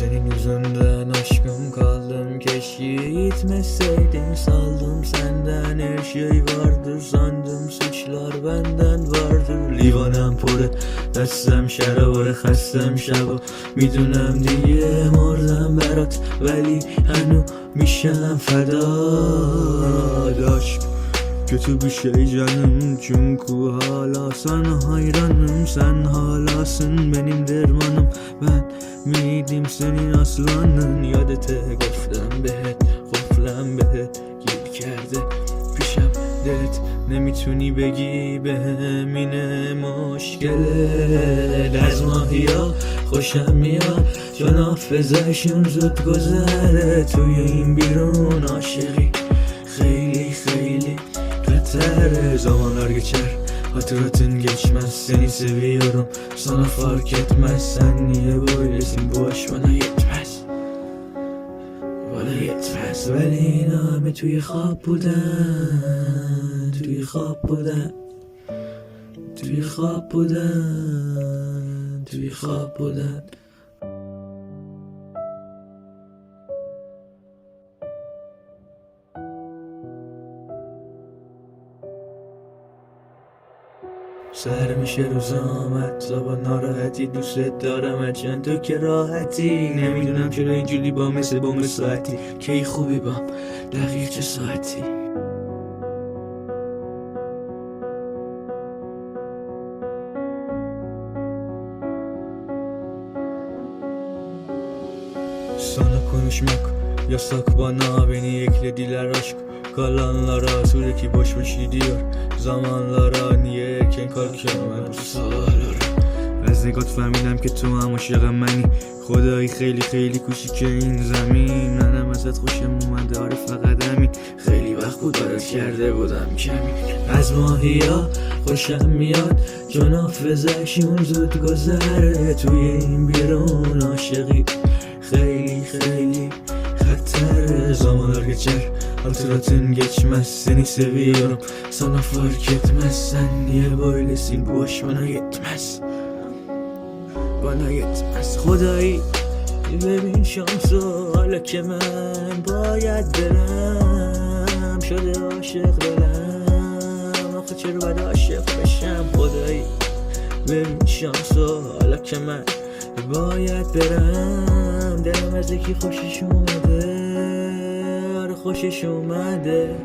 Senin yüzünden aşkım kaldım, keşke gitmeseydin. Saldım senden, her şey vardır sandım, suçlar benden vardır. لیوانم پره دستم شرابه خستم شبا میدونم دیگه مردم برات ولی هنو میشم فدات. Aşk kötü bir şey canım, çünkü hala sana hayranım. Sen halasın benim dermanım, ben miydim senin aslanın. یادته گفتم بهت قفلم بهت گیر کرده پیشم دلت نمیتونی بگی بهم اینه مشکله. از ماهیا خوشم میاد چون حافظه‌شون زود گذره. توی این بیرون عاشقی خیلی خیلی beter. Zamanlar geçer hatırlatın geçmez, seni seviyorum sana fark etmez. Sen niye böylesin, bu aşk bana yetmez, bana yetmez. ولی این همه توی خواب بودن، توی خواب بودن، توی خواب بودن، توی خواب بودن. سر میشه روزامت با ناراحتی، دوست دارم چند تو که راحتی. نمیدونم چرا اینجوری با مثل ساعتی، کی خوبی بام دقیق چه ساعتی. Sana konuşmak yasak, bana beni eklediler aşk kalanlara. Sürekli boş boş gidiyor zamanlara، niye erken kalkıyorum من bu سوالا. از نگات فهمیدم که تو هم عاشق منی، خدایی خیلی خیلی کوچیکه این زمین. منم ازت خوشم اومده، آره فقط همین. خیلی وقت بود برات کرده بودم کمی. از ماهیا خوشم میاد چون حافظه‌شون زود گذره. توی این بیرون عاشقی خیلی خیلی خطره. Zamanlar geçer hatırlatın geçmez, seni seviyorum sana fark etmez. Sen niye böylesin, bu aşk bana yetmez, bana yetmez. خدایی ببین شانسو حالا که من باید برم. شده عاشق دلم، آخه چرا باید عاشق بشم. خدایی ببین شانسو حالا که من باید برم. دلم از یکی خوشش اومده، آره خوشش اومده.